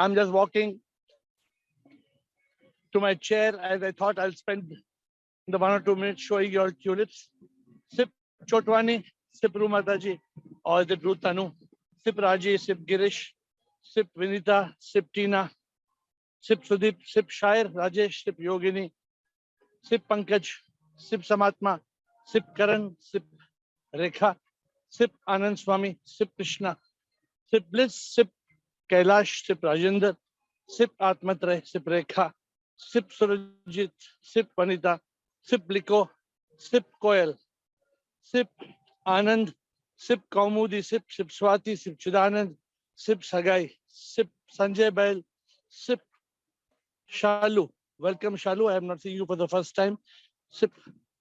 I'm just walking to my chair as I thought I'll spend the 1 or 2 minutes showing you all tulips. Sip Chotwani, Sip Rumataji, or is it Ruth Tanu? Sip Raji, Sip Girish, Sip Vinita, Sip Tina, Sip Sudeep, Sip Shair, Rajesh, Sip Yogini, Sip Pankaj, Sip Samatma, Sip Karan, Sip Rekha, Sip Anand Swami, Sip Krishna, Sip Bliss, Sip Kailash, Sip Rajendra, Sip Atmatray, Sip Rekha, Sip Surajit, Sip Vanita, Sip Liko, Sip Koyal, Sip Anand, Sip Kaumudi, Sip Swati, Sip Chidanand, Sip Sagai, Sip Sanjay Bail, Sip Shalu. Welcome, Shalu. I am not seeing you for the first time. Sip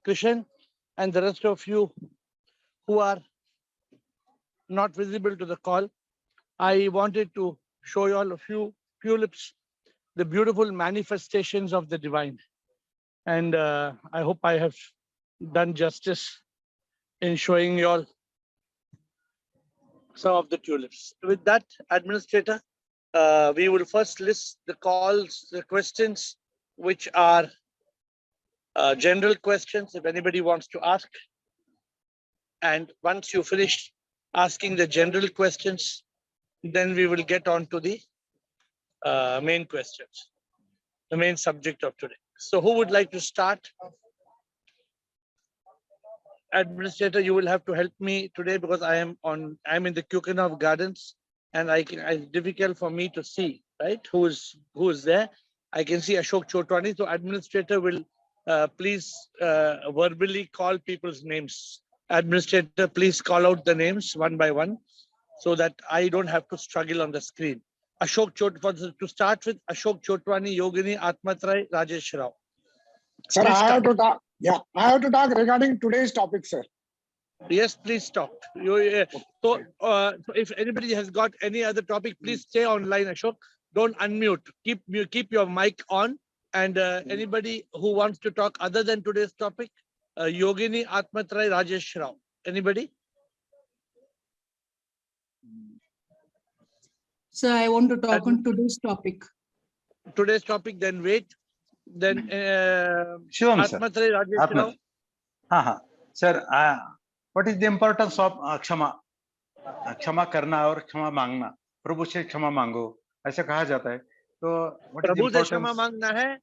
Krishan, and the rest of you who are not visible to the call. I wanted to show you all a few tulips, the beautiful manifestations of the divine. And I hope I have done justice in showing you all some of the tulips. With that, Administrator, we will first list the calls, the questions, which are general questions, if anybody wants to ask. And once you finish asking the general questions, then we will get on to the main questions, the main subject of today. So who would like to start? Administrator, you will have to help me today because I'm in the Kukinov Gardens and it's difficult for me to see, right? Who is there? I can see Ashok Chotwani. So Administrator will please verbally call people's names. Administrator, please call out the names one by one so that I don't have to struggle on the screen. Ashok Chotwani, to start with, Ashok Chotwani, Yogini, Atmatray, Rajesh Rao. Sir, I have to talk. Yeah, I have to talk regarding today's topic, sir. Yes, please talk. So if anybody has got any other topic, please stay online, Ashok. Don't unmute. Keep your mic on. And anybody who wants to talk other than today's topic, Yogini, Atmatray, Rajesh Rao. Anybody? So I want to talk on today's topic. Today's topic, then wait. Then Shivam, sir. Atmatray, Rajesh Rao. Sir, what is the importance of क्षमा? क्षमा करना और क्षमा मांगना. प्रभु से क्षमा मांगो, ऐसा कहा जाता है. तो what is the प्रभु से importance? क्षमा मांगना है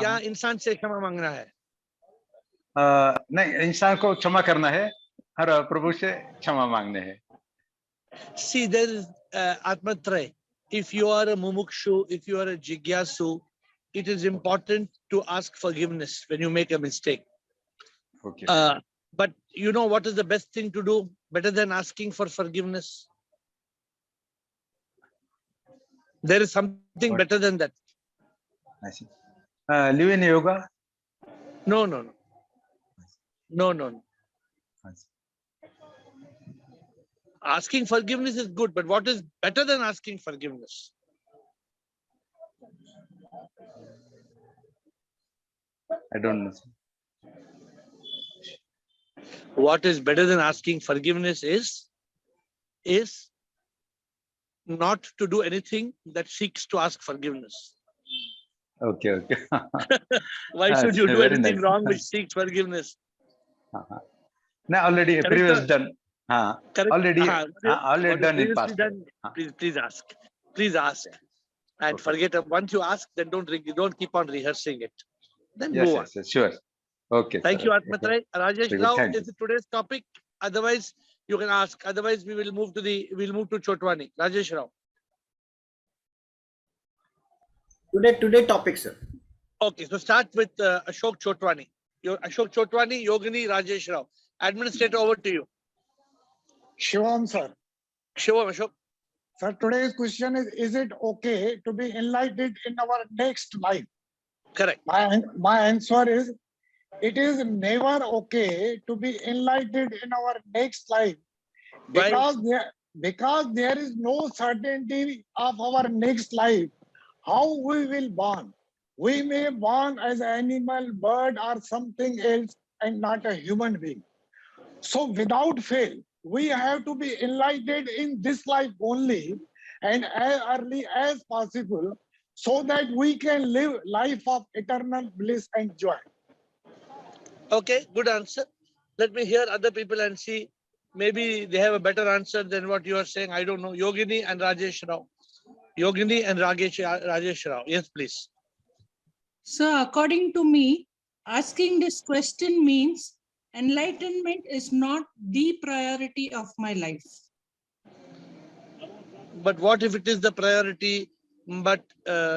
या इंसान से क्षमा मांगना है? नहीं, इंसान को क्षमा करना है और प्रभु से क्षमा मांगने हैं. See, there is Atmatray. If you are a mumukshu, if you are a jigyasu, it is important to ask forgiveness when you make a mistake. Okay. But you know what is the best thing to do better than asking for forgiveness? There is something better than that. I see. Live in yoga? No. I see. Asking forgiveness is good, but what is better than asking forgiveness? I don't know. What is better than asking forgiveness is not to do anything that seeks to ask forgiveness. Okay. Why should you do very anything nice. wrong which seeks forgiveness? Now already Correct, previous sir. done. Correct. Already What done is in past. done, please ask. Please ask. And Okay. forget, once you ask, then don't keep on rehearsing it. Then Yes, move on. yes, sure. Okay. Thank sir. you, Atmatray. Rajesh Very good. Rao, Thank is it today's topic? Otherwise, you can ask. Otherwise, we'll move to Chotwani. Rajesh Rao. Today topic, sir. Okay, so start with Ashok Chotwani. Ashok Chotwani, Yogini, Rajesh Rao. Administrator, over to you. Shivam, sir. Shivam, Ashok. Sir, today's question is it okay to be enlightened in our next life? Correct. My answer is, it is never okay to be enlightened in our next life because there is no certainty of our next life. How we will born? We may born as an animal, bird, or something else, and not a human being. So without fail, we have to be enlightened in this life only. and as early as possible so that we can live life of eternal bliss and joy. Okay, good answer. Let me hear other people and see. Maybe they have a better answer than what you are saying. I don't know. Yogini and Rajesh Rao. Yogini and Rajesh Rao. Yes, please. So according to me, asking this question means enlightenment is not the priority of my life. But what if it is the priority, but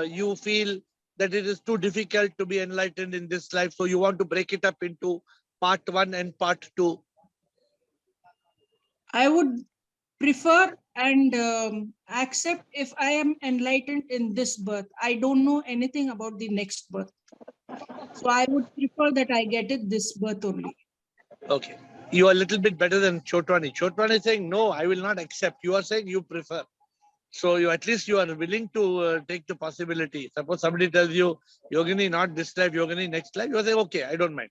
you feel that it is too difficult to be enlightened in this life, so you want to break it up into part 1 and part 2? I would prefer and accept if I am enlightened in this birth. I don't know anything about the next birth. So I would prefer that I get it this birth only. Okay. You are a little bit better than Chotwani. Chotwani is saying, no, I will not accept. You are saying you prefer. So you at least you are willing to take the possibility. Suppose somebody tells you, Yogini, not this life, Yogini, next life. You are saying, okay, I don't mind.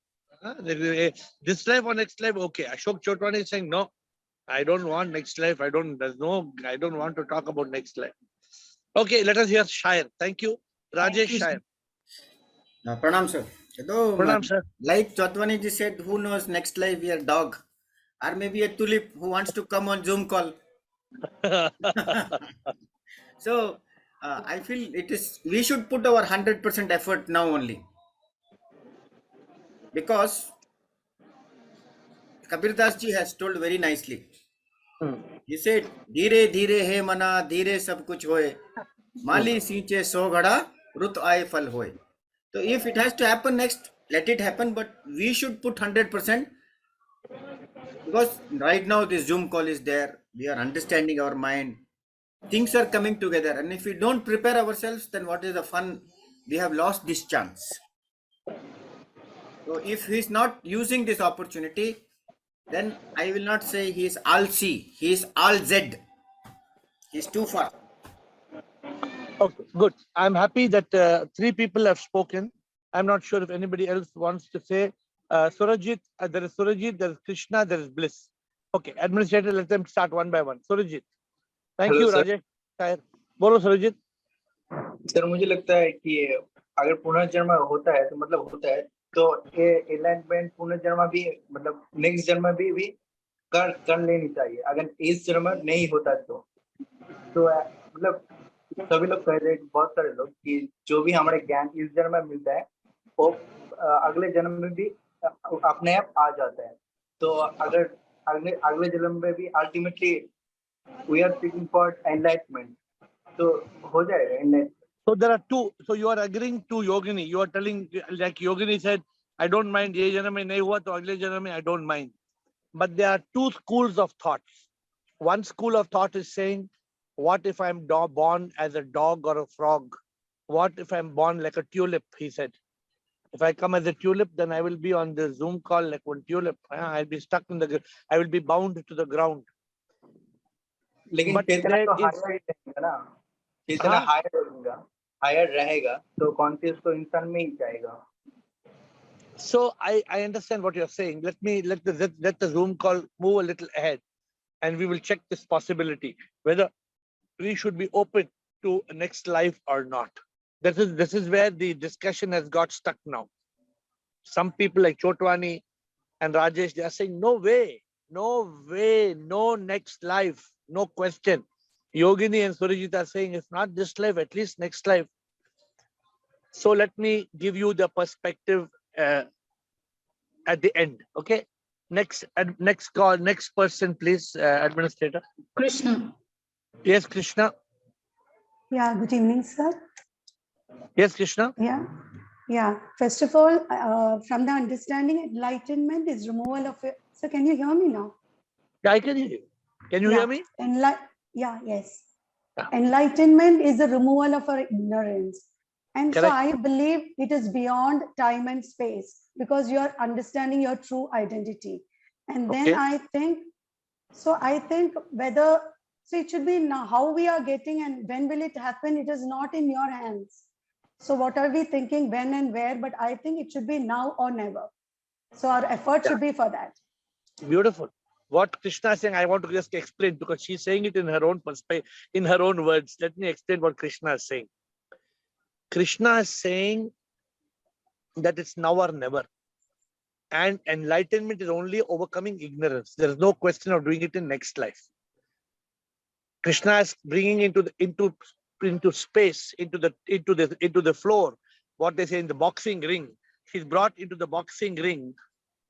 This life or next life, okay. Ashok Chotwani is saying, no, I don't want next life. I don't want to talk about next life. Okay, let us hear Shair. Thank you. Rajesh Shair. Pranam, sir. So, Pranam, sir. like Chatwani ji said, who knows next life we are dog, or maybe a tulip who wants to come on Zoom call. So I feel we should put our 100% effort now only, because Kabir Das ji has told very nicely. He said, "Dhire dhire hai mana, dhire sab kuch hoye, mali sinche so ghada, rut aaye fal hoye." So if it has to happen next, let it happen, but we should put 100%, because right now this Zoom call is there. We are understanding our mind. Things are coming together, and if we don't prepare ourselves, then what is the fun? We have lost this chance. So if he's not using this opportunity, then I will not say he is all C, he is all Z. He's too far. Okay, good. I'm happy that 3 people have spoken. I'm not sure if anybody else wants to say. Surajit, there is Surajit, there is Krishna, there is Bliss. Okay, administrator, let them start one by one. Surajit. Thank Hello, you, sir. Rajesh. Shair. Bolo, Surajit. Sir मुझे लगता है कि अगर पुनर्जन्म होता है तो मतलब होता है, तो ये एनलाइटमेंट पुनर्जन्म भी मतलब नेक्स्ट जन्म भी कर लेनी चाहिए। अगर इस जन्म नहीं होता तो मतलब सभी लोग कह रहे हैं, बहुत सारे लोग, कि जो भी हमारे ज्ञान इस जन्म में मिलता है वो अगले जन्म में भी अपने आप आ जाता है। तो अगर अगले जन्म में भी ultimately we are seeking for enlightenment, तो हो जाएगा enlightenment. So there are 2. So you are agreeing to Yogini. You are telling, like Yogini said, I don't mind. Ye janam mein nahi hua, to agle janam mein I don't mind. But there are 2 schools of thoughts. One school of thought is saying, what if I'm born as a dog or a frog? What if I'm born like a tulip? He said. If I come as a tulip, then I will be on the Zoom call like one tulip. I'll be stuck in I will be bound to the ground. लेकिन But Chetna there तो is, higher रहेगा ना, चेतना higher रहेगा तो conscious तो इंसान में ही जाएगा। so I understand what you're saying. Let the Zoom call move a little ahead, and we will check this possibility whether we should be open to next life or not. This is where the discussion has got stuck now. Some people like Chotwani and Rajesh, they are saying, no way, no next life, no question. Yogini and Surajit are saying, if not this life, at least next life. So let me give you the perspective at the end. Okay. Next call, next person, please, administrator. Krishna. Yes, Krishna. Yeah, good evening, sir. Yes, Krishna. Yeah. First of all, from the understanding, enlightenment is removal of it. So can you hear me now? Yeah, I can hear you. Can you hear me? Yes. Yeah. Enlightenment is the removal of our ignorance. And Correct. so I believe it is beyond time and space, because you are understanding your true identity. And then Okay. I think whether, so it should be now how we are getting and when will it happen, it is not in your hands. So what are we thinking, when and where? But I think it should be now or never. So our effort should be for that. Beautiful. What Krishna is saying, I want to just explain because she's saying it in her own perspective, in her own words. Let me explain what Krishna is saying. Krishna is saying that it's now or never. And enlightenment is only overcoming ignorance. There is no question of doing it in next life. Krishna is bringing into space, into the floor, what they say in the boxing ring. He's brought into the boxing ring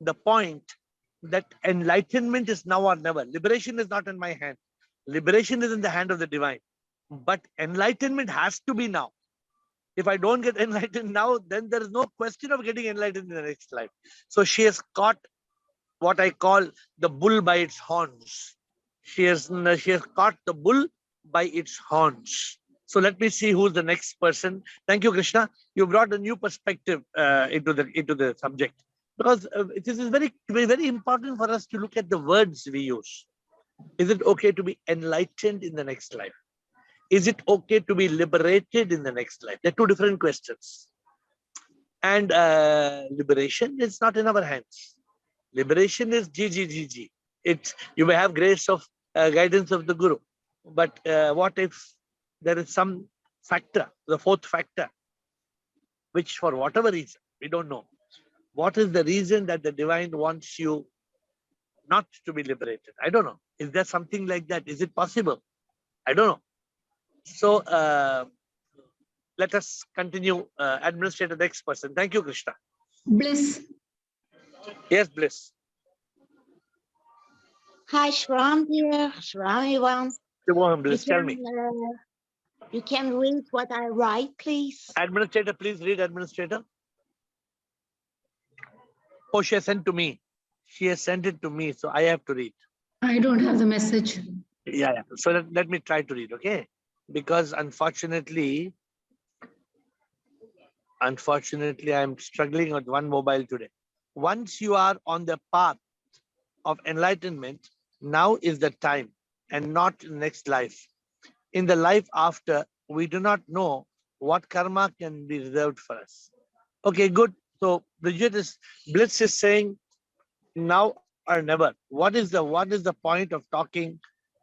the point that enlightenment is now or never. Liberation is not in my hand. Liberation is in the hand of the divine. But enlightenment has to be now. If I don't get enlightened now, then there is no question of getting enlightened in the next life. So she has caught what I call the bull by its horns. She has caught the bull by its horns. So let me see who's the next person. Thank you, Krishna. You brought a new perspective into the subject, because it is very, very important for us to look at the words we use. Is it okay to be enlightened in the next life? Is it okay to be liberated in the next life? They're two different questions. And liberation is not in our hands. Liberation is GGGG. You may have grace of guidance of the Guru. But what if there is some factor, the fourth factor, which for whatever reason, we don't know. What is the reason that the divine wants you not to be liberated? I don't know. Is there something like that? Is it possible? I don't know. So let us continue. Administrator, next person. Thank you, Krishna. Bliss. Yes, Bliss. Hi, Shram here. Shram, everyone. Bliss, tell me. You can read what I write, please. Administrator, please read, Administrator. Oh, she has sent to me. She has sent it to me, so I have to read. I don't have the message. Yeah. So let me try to read, okay? Because unfortunately, I'm struggling with one mobile today. Once you are on the path of enlightenment, now is the time and not next life. In the life after, we do not know what karma can be reserved for us. Okay, good. So Bliss is saying now or never. What is the point of talking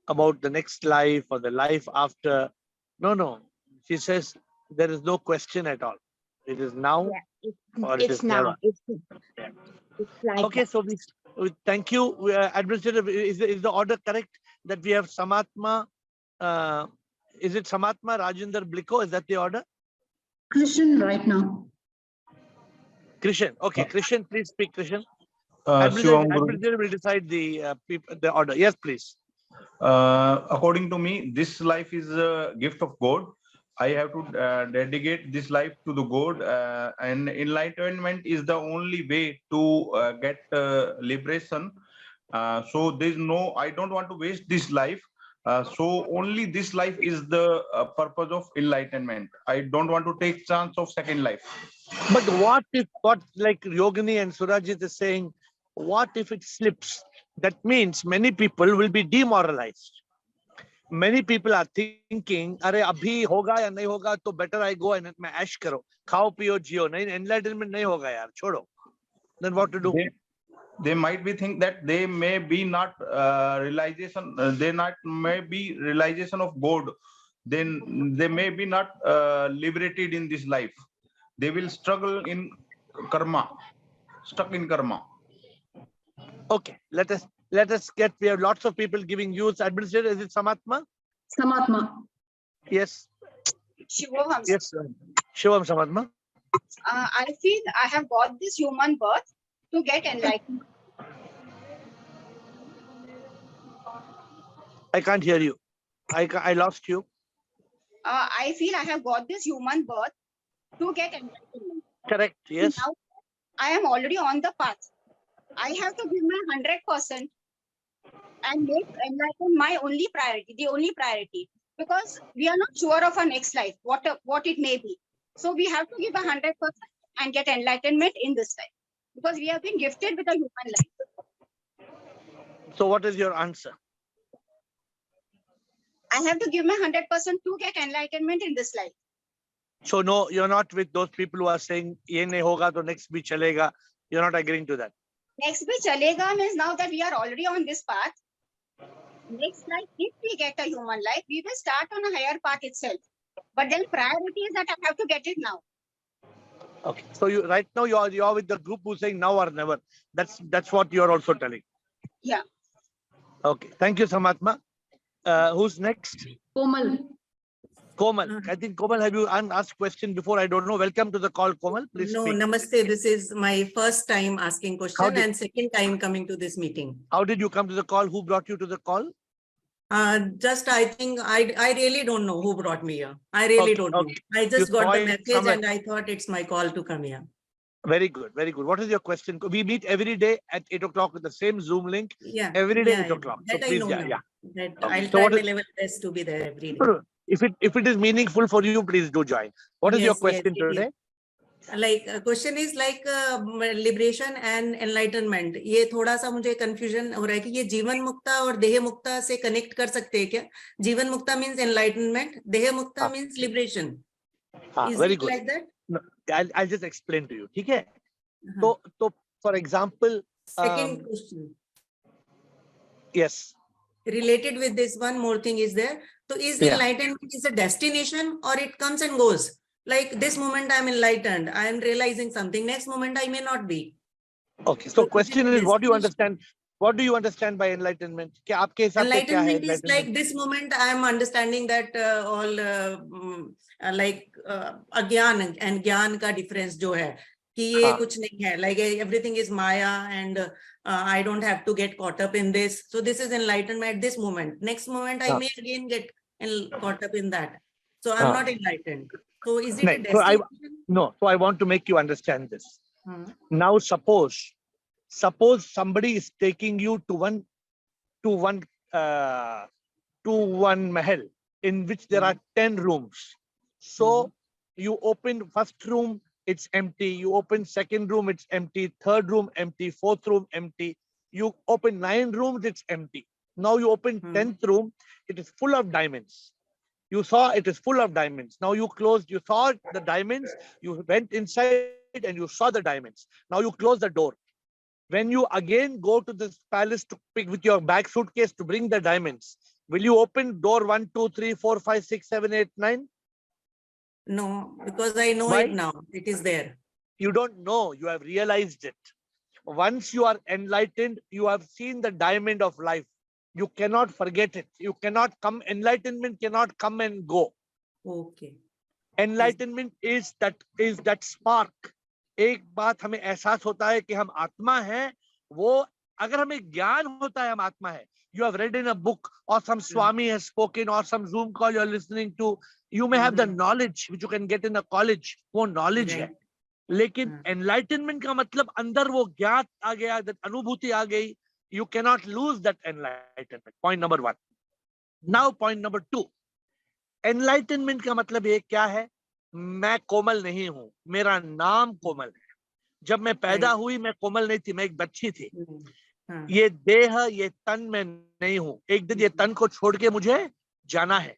about the next life or the life after? No. She says there is no question at all. It is now, or it is now. never. It's like okay, so we thank you. Administrator, is the order correct that we have Samatma? Is it Samatma Rajinder Bliko? Is that the order? Christian right now. Krishan. Okay, Krishan, please speak, Krishan. Shivam Guru. Administrator will decide the order. Yes, please. According to me, this life is a gift of God. I have to dedicate this life to the God, and enlightenment is the only way to get liberation. So there's no, I don't want to waste this life. So only this life is the purpose of enlightenment. I don't want to take chance of second life. But what like Yogini and Surajit is saying, what if it slips? That means many people will be demoralized. Many people are thinking, "Arey, abhi hoga ya nahi hoga, to better I go and मैं ऐश करो, खाओ पियो जियो, नहीं enlightenment नहीं होगा यार, छोड़ो." Then what to do? They might be think that they may be not realization. May be realization of God. Then they may be not liberated in this life. They will struggle in karma, stuck in karma. Okay, let us get. We have lots of people giving views. Administrator, is it Samatma? Samatma. Yes. Shivam. Yes, Shivam Samatma. I feel I have got this human birth to get enlightened. I can't hear you. I lost you. I feel I have got this human birth to get enlightenment. Correct. Yes. Now I am already on the path. I have to give my 100% and make enlightenment my only priority, the only priority, because we are not sure of our next life, what it may be. So we have to give 100% and get enlightenment in this life, because we have been gifted with a human life. So what is your answer? I have to give my 100% to get enlightenment in this life. So no, you're not with those people who are saying, "Ye nahi hoga to next bhi chalega." You're not agreeing to that. next bhi chalega means now that we are already on this path. Next life, if we get a human life, we will start on a higher path itself. But then priority is that I have to get it now. Okay. So you right now you're with the group who's saying now or never. That's what you're also telling. Yeah. Okay. Thank you, Samatma. Who's next? Komal. Komal. I think Komal, have you asked question before? I don't know. Welcome to the call, Komal. Please No, speak. namaste. This is my first time asking How question did- and second time coming to this meeting. How did you come to the call? Who brought you to the call? Just I think I really don't know who brought me here. I really don't know. I just got the message somewhere. and I thought it's my call to come here. Very good, very good. What is your question? We meet every day at 8 o'clock with the same Zoom link. Yeah. Every day yeah, 8 yeah. o'clock. That So I please, know yeah, now. yeah. That Okay. I'll So try what my is- level best to be there every day. If it is meaningful for you, please do join. What is your Yes, question it is. today? Like question is like liberation and enlightenment. ये थोड़ा सा मुझे confusion हो रहा है कि ये जीवन मुक्ता और देह मुक्ता से connect कर सकते हैं क्या? जीवन मुक्ता means enlightenment, देह मुक्ता means liberation. Is Very it good. like that? No, I'll just explain to you. ठीक है? So for example, Second question. Yes. Related with this, one more thing is there. So is Yeah. enlightenment is a destination or it comes and goes? Like this moment I'm enlightened, I am realizing something. Next moment I may not be. Okay. So So question is it is, what do you destination? understand? What do you understand by enlightenment? क्या आपके हिसाब से क्या है Enlightenment is like enlightenment? this moment I am understanding that all like agyan and gyan ka difference जो है कि ये हाँ. कुछ नहीं है, like everything is maya and I don't have to get caught up in this. So this is enlightenment at this moment. Next moment I हाँ. may again get caught up in that. So I'm हाँ. not enlightened. So is it a नहीं, so destination? I want to make you understand this. Hmm. Now suppose somebody is taking you to one mahal in which there are 10 rooms. So you open first room, it's empty. You open second room, it's empty. Third room, empty. Fourth room, empty. You open 9 rooms, it's empty. Now you open 10th room, it is full of diamonds. You saw it is full of diamonds. Now you closed, you saw the diamonds, you went inside and you saw the diamonds. Now you close the door. When you again go to this palace to pick with your bag suitcase to bring the diamonds, will you open door 1, 2, 3, 4, 5, 6, 7, 8, 9? No, because I know Why? it now. It is there. You don't know, you have realized it. Once you are enlightened, you have seen the diamond of life. You cannot forget it. You cannot come, enlightenment cannot come and go. Okay. Enlightenment is that spark. एक बात हमें एहसास होता है कि हम आत्मा हैं, वो अगर हमें ज्ञान होता है हम आत्मा है. You have read in a book or some Swami has spoken or some Zoom call you're listening to. You may have the knowledge which you can get in a college. वो knowledge है. लेकिन enlightenment का मतलब अंदर वो ज्ञात आ गया, that अनुभूति आ गई. You cannot lose that enlightenment. Point number 1. Now point number 2. Enlightenment का मतलब ये क्या है? मैं कोमल नहीं हूं, मेरा नाम कोमल है. जब मैं पैदा हुई मैं कोमल नहीं थी, मैं एक बच्ची थी. ये देह, ये तन में नहीं हूं. एक दिन ये तन को छोड़ के मुझे जाना है.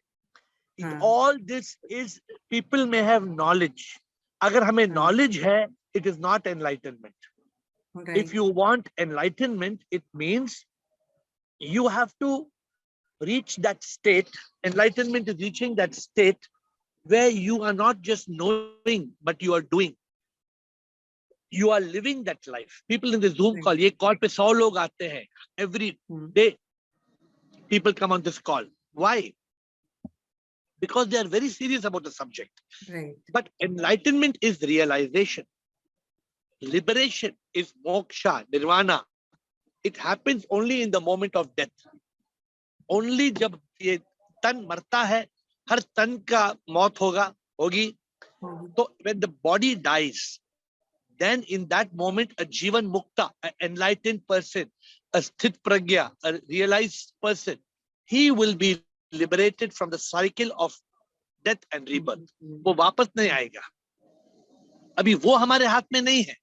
All this is, people may have knowledge. अगर हमें knowledge है, it is not enlightenment. If you want enlightenment, it means you have to reach that state. Enlightenment is reaching that state where you are not just knowing, but you are doing. You are living that life. People in the Zoom call, ये call पे 100 लोग आते हैं. Every day, people come on this call. Why? Because they are very serious about the subject. Right. But enlightenment is realization. Liberation is moksha, nirvana. It happens only in the moment of death. Only जब ये तन मरता है, हर तन का मौत होगी. So when the body dies, then in that moment a jivan mukta, an enlightened person, a sthit pragya, a realized person, he will be liberated from the cycle of death and rebirth. वो वापस नहीं आएगा. अभी वो हमारे हाथ में नहीं है.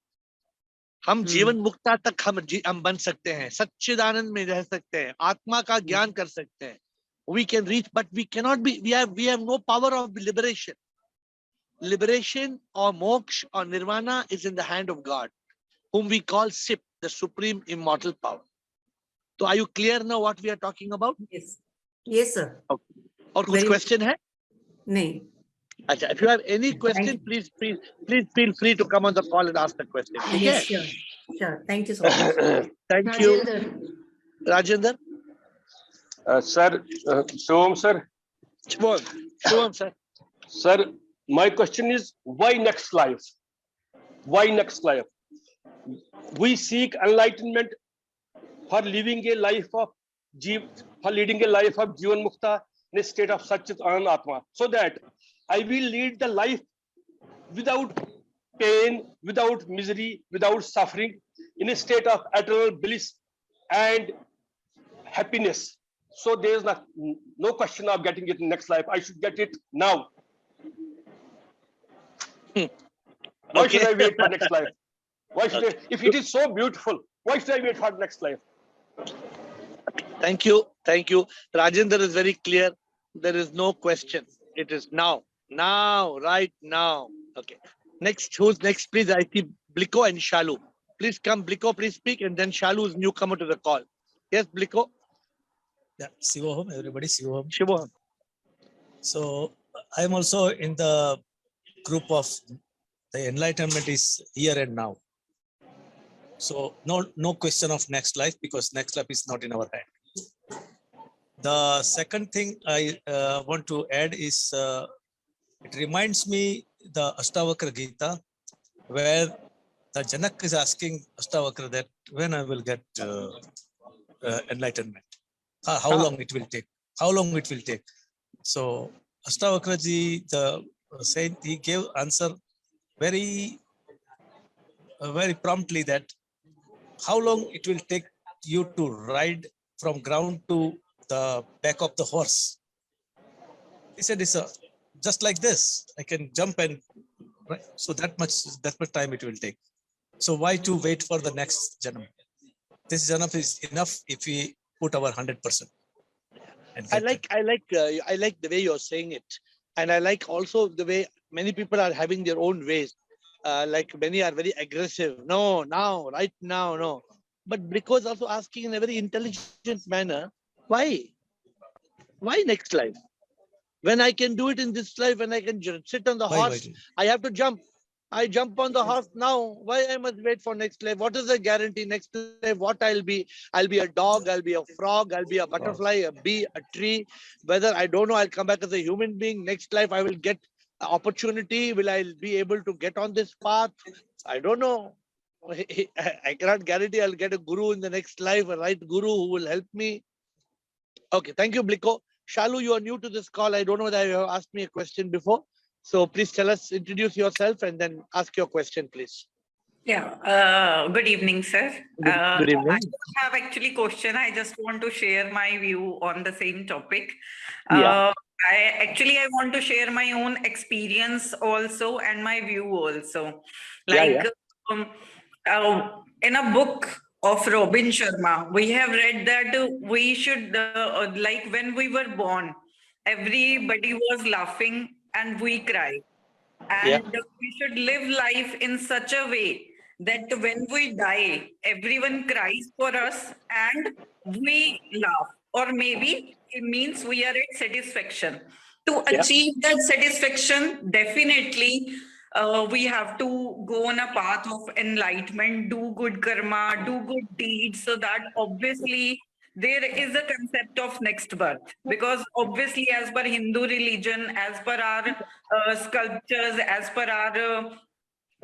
हम जीवन मुक्ता तक हम बन सकते हैं, सच्चिदानंद में रह सकते हैं, आत्मा का ज्ञान कर सकते हैं. We can reach, but we cannot be, we have no power of liberation. Liberation or moksha or nirvana is in the hand of God, whom we call Sip. the supreme immortal power. So are you clear now what we are talking about? Yes. Yes, sir. Okay. और कुछ Very- question है? नहीं. Achha, if you have any question, please feel free to come on the call and ask the question. Okay? Yes, sure. Sure. Thank you so much. Thank you. Rajendra? Sir, Shivam sir. Shivam sir. Sir, my question is, why next life? Why next life? We seek enlightenment for living a life of leading a life of Jivan Mukta in a state of Satchit Anand Atma, so that I will lead the life without pain, without misery, without suffering, in a state of eternal bliss and happiness. So there is no question of getting it in next life. I should get it now. Why should I wait for next life? Why should I, if it is so beautiful, why should I wait for next life? Thank you. Thank you. Rajendra is very clear. There is no question. It is now. Now, right now. Okay. Next, who's next, please? I see Bliko and Shalu. Please come, Bliko, please speak, and then Shalu is newcomer to the call. Yes, Bliko. Yeah, Shivoham, everybody, Shivoham. Shivoham. So I'm also in the group of the enlightenment is here and now. So no question of next life, because next life is not in our hand. The second thing I want to add is it reminds me the Ashtavakra Gita, where the Janak is asking Ashtavakra that when I will get enlightenment, how long it will take, how long it will take. So Ashtavakra ji, the saint, he gave answer very promptly that how long it will take you to ride from ground to the back of the horse. He said, it's just like this. I can jump and right. So that much time it will take. So why to wait for the next janam? This janam is enough if we put our 100%. I like the way you're saying it, and I like also the way many people are having their own ways. Like many are very aggressive. No, now, right now, no. But because also asking in a very intelligent manner, why? Why next life? When I can do it in this life, when I can sit on the horse, I have to jump. I jump on the horse now. Why I must wait for next life? What is the guarantee next life? What I'll be? I'll be a dog, I'll be a frog, I'll be a butterfly, a bee, a tree. Whether I don't know, I'll come back as a human being. Next life, I will get opportunity. Will I be able to get on this path? I don't know. I cannot guarantee I'll get a guru in the next life, a right guru who will help me. Okay, thank you, Bliko. Shalu, you are new to this call. I don't know whether you have asked me a question before. So please tell us, introduce yourself and then ask your question, please. Yeah, good evening, sir. Good evening. I don't have actually question. I just want to share my view on the same topic. Yeah. I want to share my own experience also and my view also. Like in a book of Robin Sharma, we have read that we should, like when we were born, everybody was laughing and we cried. And we should live life in such a way that when we die, everyone cries for us and we laugh. Or maybe it means we are at satisfaction. To achieve that satisfaction, definitely we have to go on a path of enlightenment, do good karma, do good deeds, so that obviously there is a concept of next birth, because obviously as per Hindu religion, as per our sculptures, as per our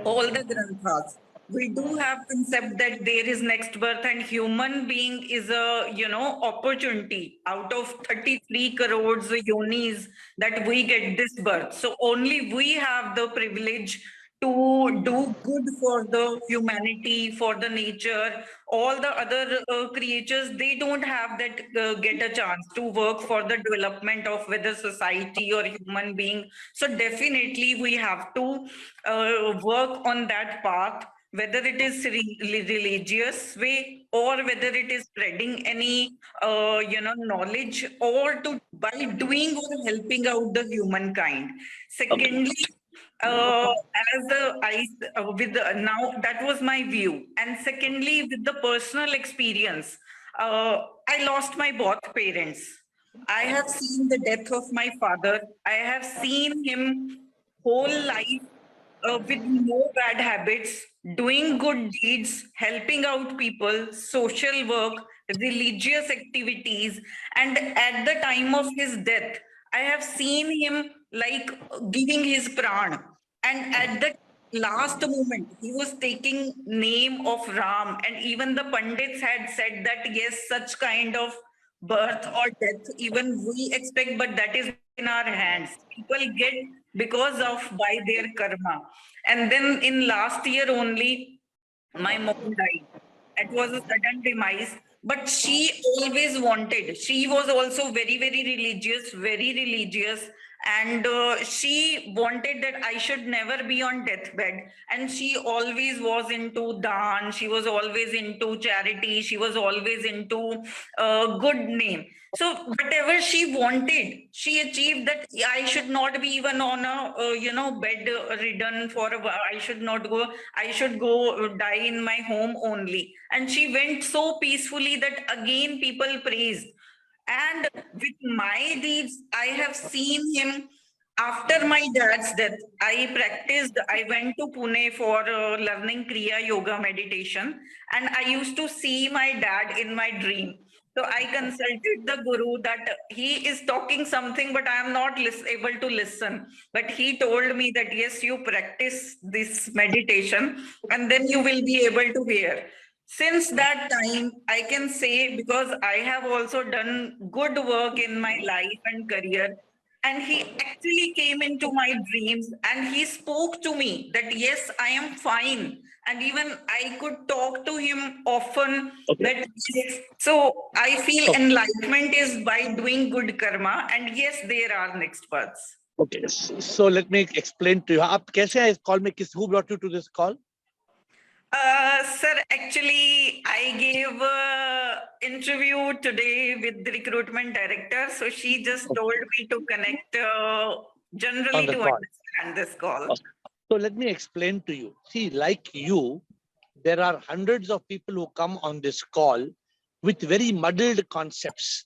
all the granthas, we do have concept that there is next birth, and human being is a opportunity out of 33 crores yonis that we get this birth. So only we have the privilege to do good for the humanity, for the nature. All the other creatures, they don't have that get a chance to work for the development of whether society or human being. So definitely we have to work on that path, whether it is religious way or whether it is spreading any knowledge, or to by doing or helping out the humankind. Secondly, as with now that was my view, and secondly with the personal experience, I lost my both parents. I have seen the death of my father. I have seen him whole life with no bad habits, doing good deeds, helping out people, social work, religious activities. And at the time of his death, I have seen him like giving his pran. And at the last moment, he was taking name of Ram. And even the Pandits had said that, yes, such kind of birth or death, even we expect, but that is in our hands. People get because of by their karma. And then in last year only, my mom died. It was a sudden demise, but she always wanted. She was also very religious, and she wanted that I should never be on deathbed. And she always was into dhan. She was always into charity. She was always into good name. So whatever she wanted, she achieved that. I should not be even on a bed ridden for a while. I should not go. I should go die in my home only. And she went so peacefully that again people praised. And with my deeds, I have seen him. After my dad's death, I went to Pune for learning Kriya Yoga meditation. And I used to see my dad in my dream. So I consulted the guru that he is talking something, but I am not able to listen. But he told me that, yes, you practice this meditation and then you will be able to hear. Since that time, I can say, because I have also done good work in my life and career, and he actually came into my dreams and he spoke to me that, yes, I am fine. And even I could talk to him often. That yes, so I feel enlightenment is by doing good karma. And yes, there are next births. Okay, so let me explain to you. आप कैसे आए इस call में? Who brought you to this call? Sir, actually, I gave an interview today with the recruitment director. So she just told me to connect generally to understand this call. So let me explain to you. See, like you, there are hundreds of people who come on this call with very muddled concepts.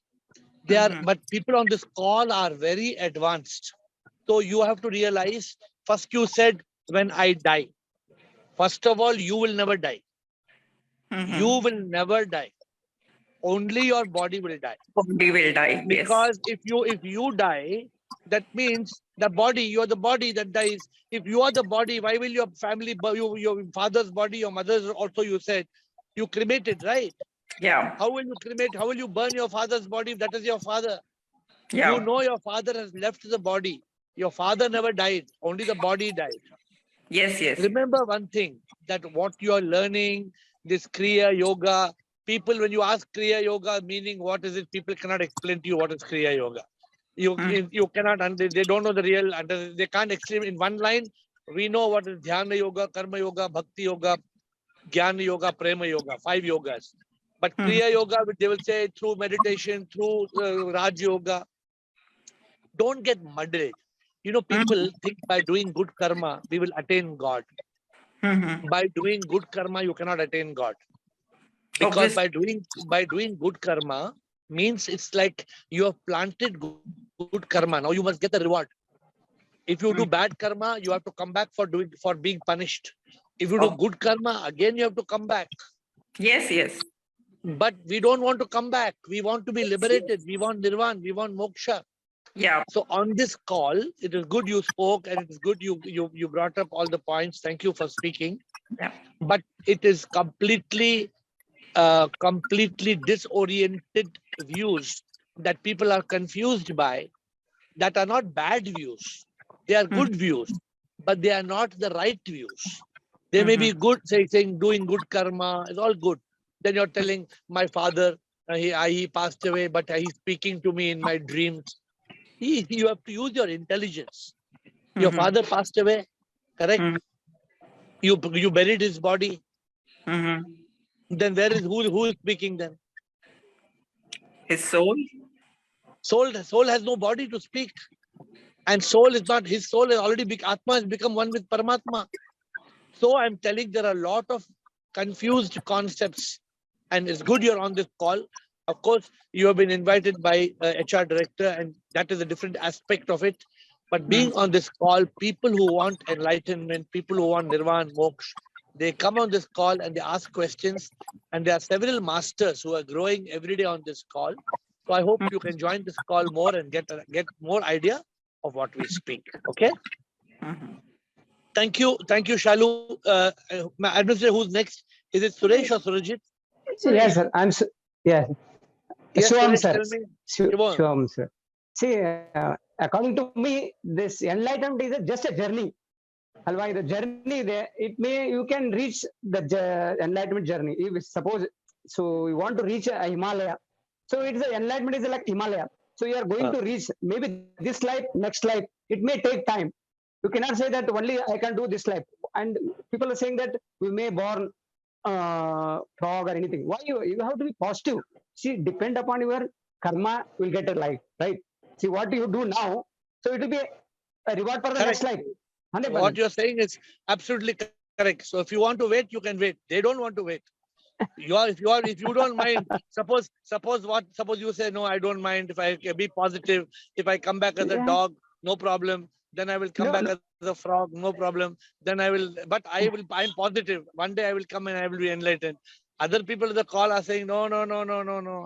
But people on this call are very advanced. So you have to realize, first you said, when I die. First of all, you will never die. You will never die. Only your body will die. Body will die. Because if you die, that means the body, you're the body that dies. If you are the body, why will your family, your father's body, your mother's also, you said, you cremated, right? Yeah. How will you cremate? How will you burn your father's body if that is your father? Yeah. You know your father has left the body. Your father never died. Only the body died. Yes, yes. Remember one thing, that what you are learning, this Kriya Yoga, people, when you ask Kriya Yoga, meaning what is it, people cannot explain to you what is Kriya Yoga. You cannot, they don't know the real, they can't explain in one line. We know what is Dhyana Yoga, Karma Yoga, Bhakti Yoga, Jnana Yoga, Prema Yoga, 5 yogas. But Kriya Yoga, they will say through meditation, through Raj Yoga. Don't get muddled. You know, people think by doing good karma, we will attain God. By doing good karma, you cannot attain God. Because by doing good karma means it's like you have planted good karma. Now you must get the reward. If you do bad karma, you have to come back for being punished. If you do good karma, again you have to come back. Yes, yes. But we don't want to come back. We want to be liberated. We want nirvana. We want moksha. Yeah. So on this call, it is good you spoke, and it is good you brought up all the points. Thank you for speaking. Yeah. But it is completely disoriented views that people are confused by, that are not bad views. They are good views, but they are not the right views. They may be good, saying doing good karma is all good. Then you're telling my father, he passed away, but he's speaking to me in my dreams. You have to use your intelligence. Your father passed away, correct? You buried his body. Then who is speaking then? His soul. Soul has no body to speak. And soul is not, his soul has already become, Atma has become one with Paramatma. So I'm telling there are a lot of confused concepts, and it's good you're on this call. Of course, you have been invited by HR director, and that is a different aspect of it. But being on this call, people who want enlightenment, people who want nirvana, moksha, they come on this call and they ask questions. And there are several masters who are growing every day on this call. So I hope you can join this call more and get more idea of what we speak. Okay. Thank you, Shalu. My administrator, who's next? Is it Suresh or Surajit? Yes, sir. Yes. Yes, Shivam, Suresh, sir. tell me. Shivam. Shivam, sir. See, according to me, this enlightenment is just a journey. Alvai, the journey there, you can reach the enlightenment journey. If suppose, so you want to reach a Himalaya. So it's the enlightenment is like Himalaya. So you are going to reach maybe this life, next life. It may take time. You cannot say that only I can do this life. And people are saying that we may born frog or anything. Why you have to be positive? See, depend upon your karma, will get a life, right? See what you do now, so it will be a reward for the next life. 100%. What you're saying is absolutely correct. So if you want to wait, you can wait. They don't want to wait. If you don't mind, suppose you say, no, I don't mind. If I be positive, if I come back as a dog, no problem. Then I will come back as a frog, no problem. Then I'm positive. One day I will come and I will be enlightened. Other people in the call are saying, no,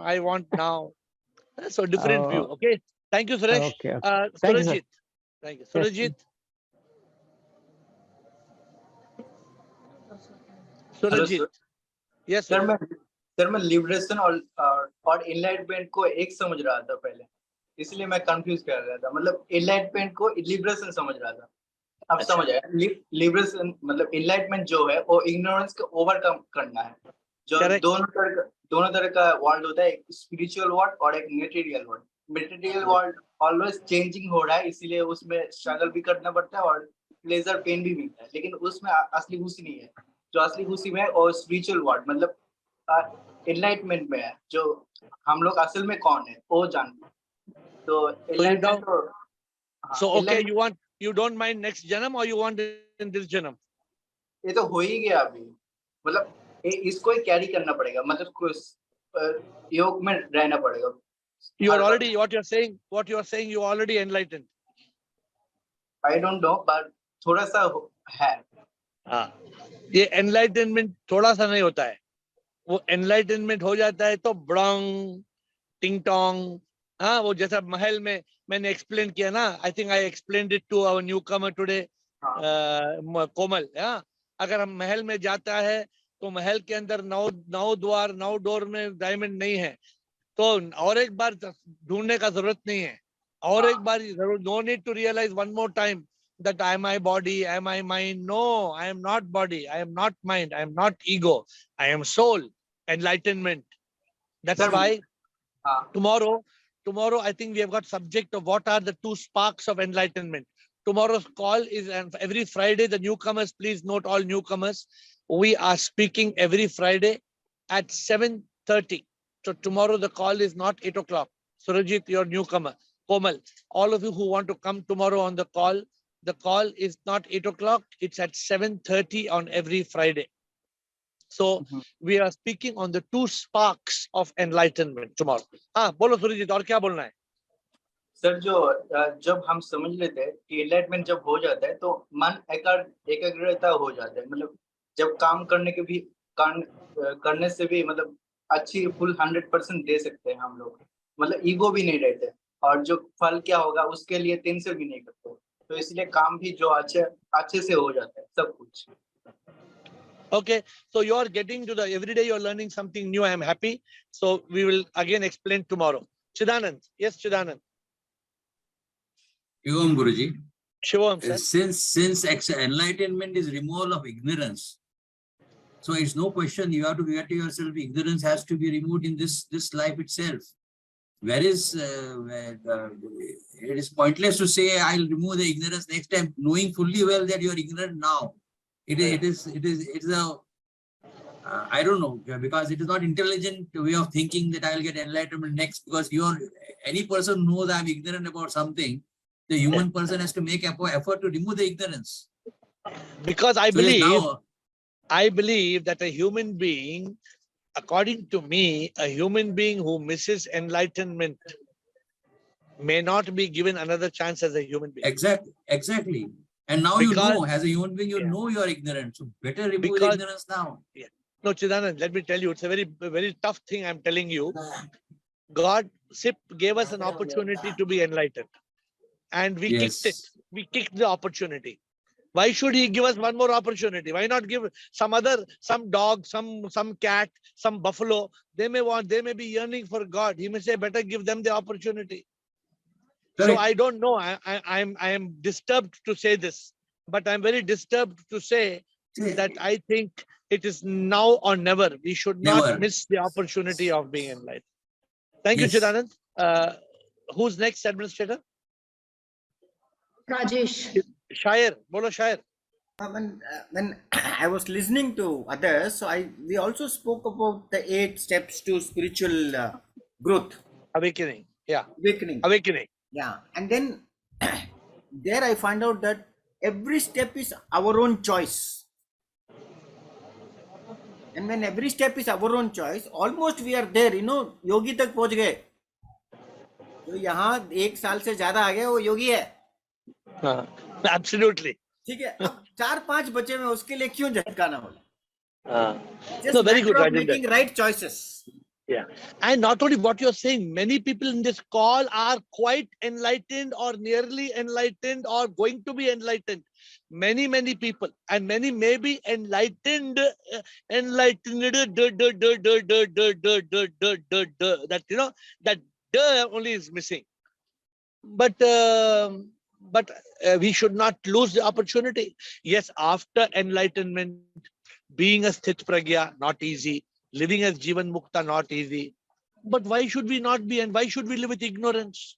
I want now. So different view. Okay. Thank you, Suresh. Okay. Thank you, sir. Surajit. Thank you. Surajit. Surajit. Yes, sir मैं liberation और enlightenment को एक समझ रहा था पहले, इसलिए मैं कंफ्यूज कर रहा था. मतलब एनलाइटमेंट को लिबरेशन समझ रहा था. अब समझ आया. लिबरेशन मतलब एनलाइटमेंट जो है वो इग्नोरेंस को ओवरकम करना है. जो दोनों तरह का वर्ल्ड होता है, एक स्पिरिचुअल वर्ल्ड और एक material world. Material world always changing हो रहा है, इसीलिए उसमें स्ट्रगल भी करना पड़ता है और प्लेजर पेन भी मिलता है, लेकिन उसमें असली खुशी नहीं है. जो असली खुशी में है और स्पिरिचुअल वर्ल्ड मतलब एनलाइटमेंट में है, जो हम लोग असल में कौन है वो जानते हैं. तो enlightenment So okay, you don't mind next janam or you want in this janam? ये तो हो ही गया अभी. मतलब इसको ही कैरी करना पड़ेगा, मतलब योग में रहना पड़ेगा. You are already what you are saying you are already enlightened. I don't know, but थोड़ा सा है. हाँ, ये enlightenment थोड़ा सा नहीं होता है. वो enlightenment हो जाता है तो ब्रंग टिंग टोंग. हाँ, वो जैसा महल में मैंने एक्सप्लेन किया ना. I think I explained it to our newcomer today, Komal. हाँ, अगर हम महल में जाता है तो महल के अंदर 9 द्वार 9 डोर में डायमंड नहीं है, तो और एक बार ढूंढने का जरूरत नहीं है. और एक बार जरूर, no need to realise one more time that I am my body, I am my mind. No, I am not body, I am not mind, I am not ego, I am soul. Enlightenment. That's why tomorrow I think we have got subject of what are the 2 sparks of enlightenment. Tomorrow's call is, and every Friday the newcomers, please note all newcomers, we are speaking every Friday at 7:30. So tomorrow the call is not 8 o'clock. Surajit, your newcomer. Komal, all of you who want to come tomorrow on the call is not 8 o'clock, it's at 7:30 on every Friday. So we are speaking on the 2 sparks of enlightenment tomorrow. हाँ, बोलो सुरजीत, और क्या बोलना है? Sir, जब हम समझ लेते हैं कि एनलाइटमेंट जब हो जाता है तो मन एकाग्रता हो जाता है. मतलब जब काम करने से भी मतलब अच्छी फुल 100% दे सकते हैं हम लोग. मतलब ईगो भी नहीं रहते और जो फल क्या होगा उसके लिए टेंशन भी नहीं करते. तो इसलिए काम भी जो अच्छे से हो जाता है सब कुछ. Okay, so you are getting to the every day you are learning something new. I am happy. So we will again explain tomorrow. Chidanand, yes, Chidanand. Shivam Guruji. Shivam, sir. Since enlightenment is removal of ignorance, so it's no question you have to get to yourself. Ignorance has to be removed in this life itself. Whereas it is pointless to say I'll remove the ignorance next time, knowing fully well that you are ignorant now. It is a I don't know, because it is not intelligent way of thinking that I will get enlightenment next, because any person knows I'm ignorant about something. The human person has to make effort to remove the ignorance. Because I So yes, believe that a human being, according to me, a human being who misses enlightenment may not be given another chance as a human being. Exactly. And now you know, as a human being, you know you are ignorant. So better remove the ignorance now. No, Chidanand, let me tell you, it's a very tough thing I'm telling you. God, SIP gave us an opportunity to be enlightened. And we kicked it. We kicked the opportunity. Why should he give us one more opportunity? Why not give some dog, some cat, some buffalo? They may be yearning for God. He may say, better give them the opportunity. Correct. So I don't know. I am disturbed to say this, but I'm very disturbed to say that I think it is now or never. We should not miss the opportunity of being enlightened. Thank you, Chidanand. Who's next, Administrator? Rajesh. Shair, bolo Shair. When I was listening to others, so we also spoke about the 8 steps to spiritual growth. Awakening. Yeah. Awakening. Yeah. And then there I find out that every step is our own choice. And when every step is our own choice, almost we are there, योगी तक पहुंच गए. जो यहाँ 1 साल से ज्यादा आ गया वो योगी है. Absolutely. ठीक है. अब 4-5 बचे में उसके लिए क्यों झटकाना बोला? No, very good, making right choices. Yeah. And not only what you're saying, many people in this call are quite enlightened or nearly enlightened or going to be enlightened. Many people, and many may be enlightened, that only is missing. But we should not lose the opportunity. Yes, after enlightenment, being a sthit pragya, not easy. Living as Jivan Mukta, not easy. But why should we not be, and why should we live with ignorance?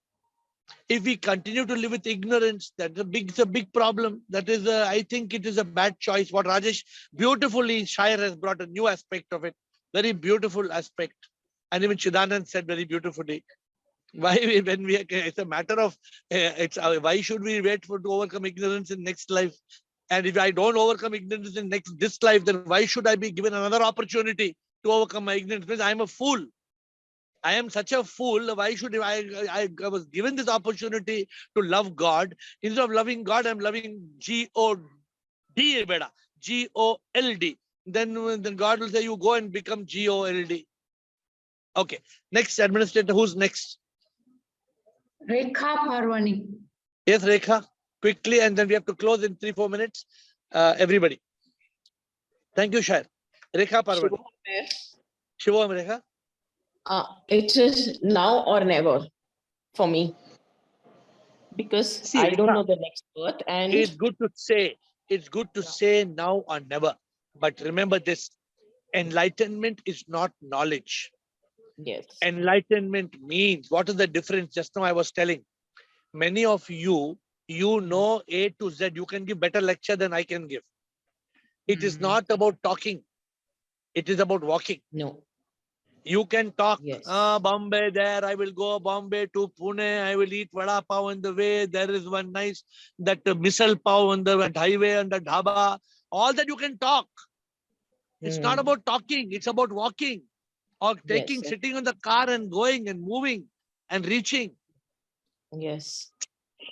If we continue to live with ignorance, that's a big problem. That is, I think it is a bad choice. What Rajesh beautifully, Shair has brought a new aspect of it. Very beautiful aspect. And even Chidanand said very beautifully. It's a matter of, why should we wait to overcome ignorance in next life? And if I don't overcome ignorance in this life, then why should I be given another opportunity to overcome my ignorance? Because I am a fool. I am such a fool. Why should I was given this opportunity to love God? Instead of loving God, I'm loving G-O-D, beta. G-O-L-D. Then God will say, you go and become G-O-L-D. Okay. Next administrator, who's next? Rekha Parwani. Yes, Rekha. Quickly, and then we have to close in 3-4 minutes. Everybody. Thank you, Shair. Rekha Parwani. Shivam, Rekha. It is now or never for me, because I don't know the next birth, and it's good to say now or never. But remember this: enlightenment is not knowledge. Yes. Enlightenment means, what is the difference? Just now I was telling many of you know A to Z. You can give better lecture than I can give. It is not about talking. It is about walking. No. You can talk, yes. Bombay there, I will go Bombay to Pune, I will eat vada pav on the way. There is one nice, that misal pav on the highway and the dhaba. All that you can talk. It's not about talking, it's about walking or taking, sitting on the car and going and moving and reaching. Yes.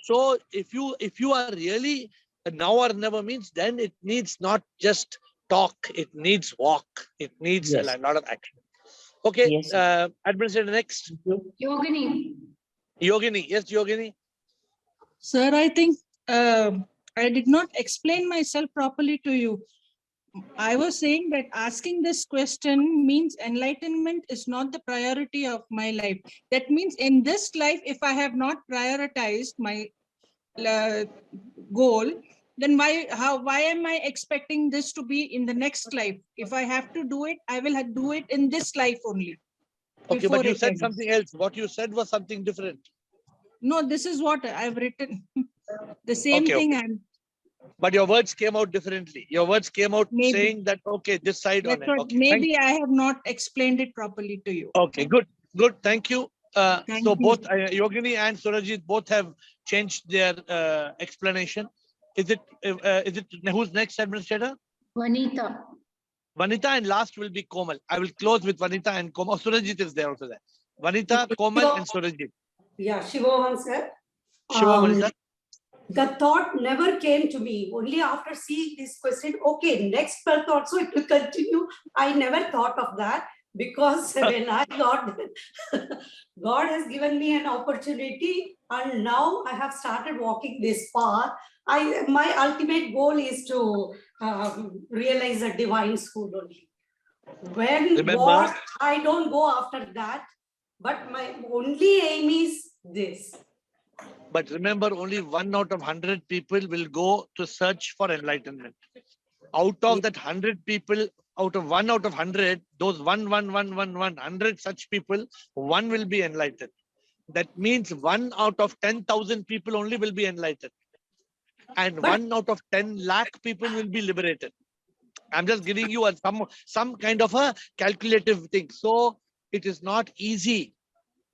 So if you are really now or never means, then it needs not just talk, it needs walk, it needs a lot of action. Okay, yes. Administrator next. Yogini. Yogini, yes, Yogini. Sir, I think I did not explain myself properly to you. I was saying that asking this question means enlightenment is not the priority of my life. That means in this life, if I have not prioritized my goal, then why am I expecting this to be in the next life? If I have to do it, I will do it in this life only. Okay, but you said something else. What you said was something different. No, this is what I've written. The same thing. Okay. But your words came out differently. Your words came out saying that, okay, this side on it. Okay, maybe I have not explained it properly to you. Okay, good. Thank you. So both Yogini and Surajit both have changed their explanation. Is it who's next administrator? Vanita. Vanita, and last will be Komal. I will close with Vanita and Komal. Oh, Surajit is there also there. Vanita, Komal, and Surajit. Yeah, Shivovan sir. Shivovan sir. The thought never came to me. Only after seeing this question, okay, next birth also it will continue. I never thought of that because when I got God has given me an opportunity, and now I have started walking this path. My ultimate goal is to realize a divine school only. When Remember, what I don't go after that, but my only aim is this. But remember, only 1 out of 100 people will go to search for enlightenment. Out of that 100 people, out of 1 out of 100, those 100 such people, 1 will be enlightened. That means 1 out of 10,000 people only will be enlightened. And 1 out of 10 lakh people will be liberated. I'm just giving you some kind of a calculative thing. So it is not easy.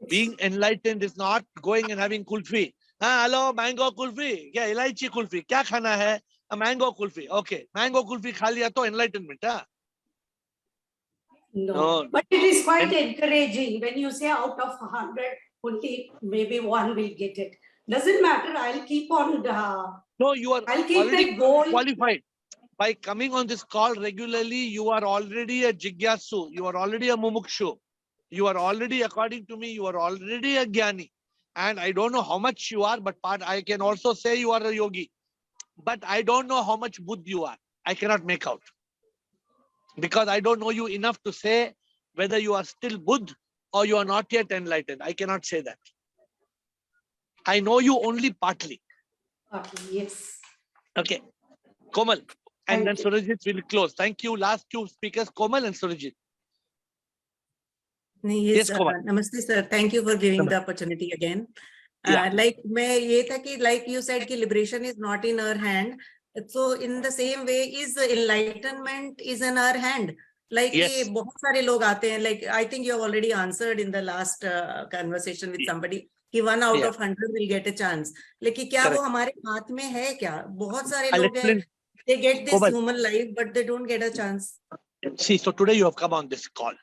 Being enlightened is not going and having kulfi. Hello, mango kulfi. Yeah, elaichi kulfi. Kya khana hai? A mango kulfi. Okay, mango kulfi kha liya to enlightenment. No, but it is quite encouraging when you say out of 100, only maybe 1 will get it. Doesn't matter. I'll keep on. No, you are I'll keep already my goal qualified. By coming on this call regularly, you are already a jigyasu. You are already a mumukshu. You are already, according to me, you are already a jnani. And I don't know how much you are, but I can also say you are a yogi. But I don't know how much Buddha you are. I cannot make out. Because I don't know you enough to say whether you are still Buddha or you are not yet enlightened. I cannot say that. I know you only partly. Yes. Okay. Komal. And then Surajit will close. Thank you. Last 2 speakers, Komal and Surajit. Yes, namaste sir. Thank you for giving the opportunity again. Like you said, liberation is not in our hand. So in the same way, is enlightenment is in our hand. Like बहुत सारे लोग आते हैं. Like I think you have already answered in the last conversation with somebody. कि 1 out of 100 will get a chance. लेकिन क्या वो हमारे हाथ में है क्या? बहुत सारे लोग हैं. They get this human life, but they don't get a chance. See, so today you have come on this call.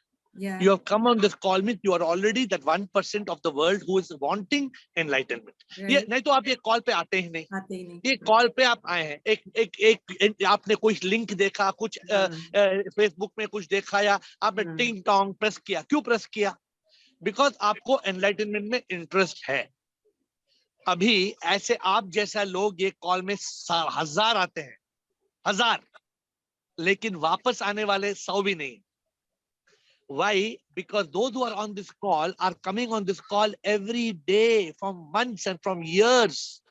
Yeah. You have come on this call means you are already that 1% of the world who is wanting enlightenment. ये नहीं तो आप ये call पे आते ही नहीं. ये call पे आप आए हैं. एक आपने कुछ लिंक देखा, कुछ फेसबुक में कुछ देखा या आपने टिंग टोंग प्रेस किया. क्यों प्रेस किया? Because आपको enlightenment में इंटरेस्ट है. अभी ऐसे आप जैसा लोग ये कॉल में 1000 आते हैं. 1000. लेकिन वापस आने वाले 100 भी नहीं. Why? Because those who are on this call are coming on this call every day from months and from years.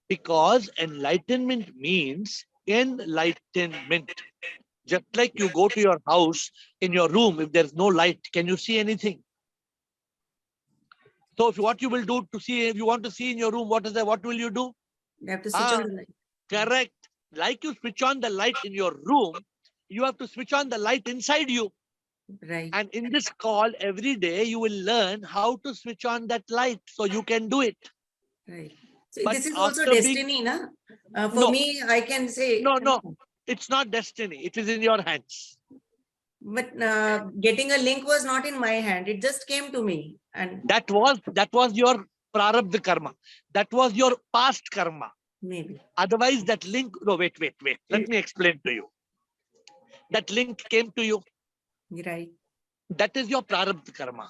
Because enlightenment means enlightenment. Just like you go to your house, in your room, if there's no light, can you see anything? So what you will do to see, if you want to see in your room, what will you do? You have to switch on the light. Correct. Like you switch on the light in your room, you have to switch on the light inside you. Right. And in this call, every day, you will learn how to switch on that light so you can do it. Right. So this is also destiny, na? For me, I can say... No. It's not destiny. It is in your hands. But getting a link was not in my hand. It just came to me. And that was your prarabdha karma. That was your past karma. Maybe. Otherwise, that link... No, wait. Let me explain to you. That link came to you. Right. That is your prarabdha karma.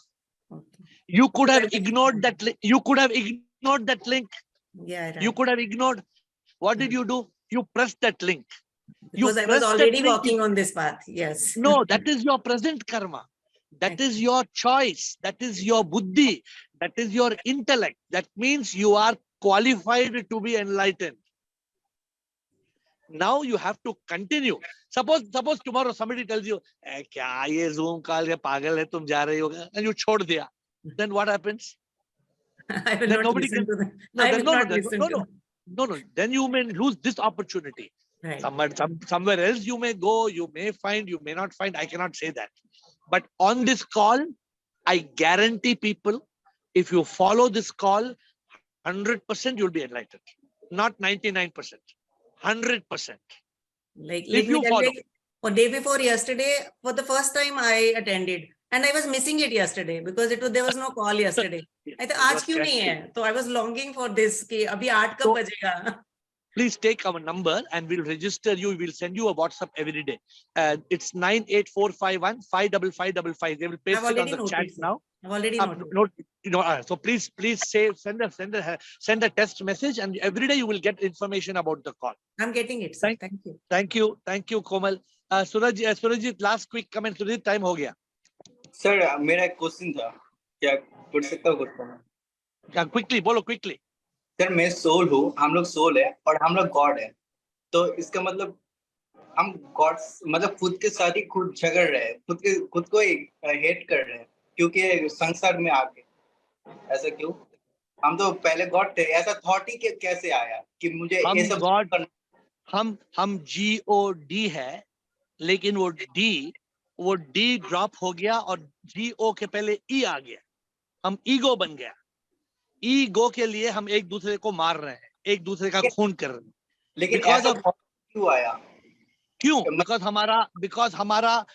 Okay. You could have ignored that. You could have ignored that link. Yeah, right. You could have ignored. What did you do? You pressed that link. Because I was already walking on this path. Yes. No, that is your present karma. That is your choice. That is your buddhi. That is your intellect. That means you are qualified to be enlightened. Now you have to continue. Suppose tomorrow somebody tells you, "Kya ye Zoom call ke pagal hai, tum ja rahi hoga," and you chhod diya. Then what happens? I will not listen to them. No. Then you may lose this opportunity. Right. Somewhere else you may go, you may find, you may not find. I cannot say that. But on this call, I guarantee people, If you follow this call, 100% you'll be enlightened. Not 99%, 100%. Like, If let me you tell follow. you, for day before yesterday, for the first time I attended, and I was missing it yesterday because there was no call yesterday. I thought, आज क्यों नहीं है? So I was longing for this कि अभी 8 कब बजेगा? Please take our number and we'll register you. We'll send you a WhatsApp every day. It's 98451 55555. They will paste I've it on already the chat noted, sir. now. I've already noted. So please send a text message, and every day you will get information about the call. I'm getting it, sir. Thank you. Thank you, Komal. Surajit, last quick comment. Surajit, time हो गया. Sir मेरा एक question था, क्या पूछ सकता हूँ question? Quickly, बोलो quickly. सर मैं सोल हूँ, हम लोग सोल है और हम लोग गॉड है, तो इसका मतलब हम गॉड मतलब खुद के साथ ही खुद झगड़ रहे हैं, खुद को ही हेट कर रहे हैं क्योंकि संसार में आके. ऐसा क्यों? हम तो पहले गॉड थे. ऐसा थॉट ही कैसे आया कि मुझे ये सब गॉड, हम GOD है, लेकिन वो D ड्रॉप हो गया और GO के पहले E आ गया. हम ईगो बन गया. ईगो के लिए हम एक दूसरे को मार रहे हैं, एक दूसरे का खून कर रहे हैं. लेकिन ऐसा क्यों आया? क्यों? बिकॉज हमारा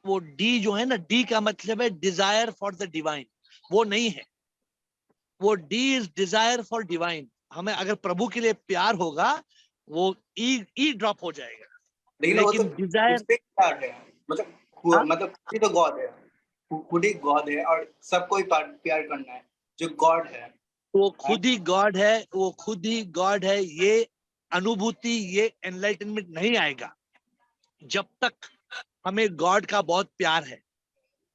वो D जो है ना, D का मतलब है डिजायर फॉर द डिवाइन. वो नहीं है. वो D is desire for divine. हमें अगर प्रभु के लिए प्यार होगा, वो ई ड्रॉप हो जाएगा. लेकिन डिजायर मतलब खुद ही तो गॉड है, खुद ही गॉड है और सबको ही प्यार करना है. जो गॉड है वो खुद ही गॉड है, वो खुद ही गॉड है. ये अनुभूति, ये एनलाइटनमेंट नहीं आएगा जब तक हमें गॉड का बहुत प्यार है.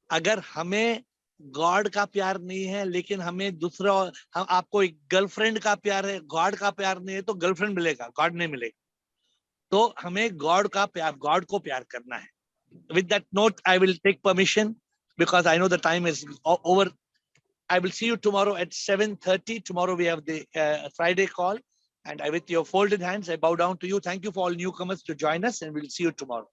अगर हमें गॉड का प्यार नहीं है, लेकिन हमें दूसरा, हम आपको एक गर्लफ्रेंड का प्यार है, गॉड का प्यार नहीं है, तो गर्लफ्रेंड मिलेगा, गॉड नहीं मिलेगा. तो हमें गॉड को प्यार करना है. With that note, I will take permission because I know the time is over. I will see you tomorrow at 7:30. Tomorrow we have the Friday call, and with your folded hands, I bow down to you. Thank you for all newcomers to join us, and we'll see you tomorrow.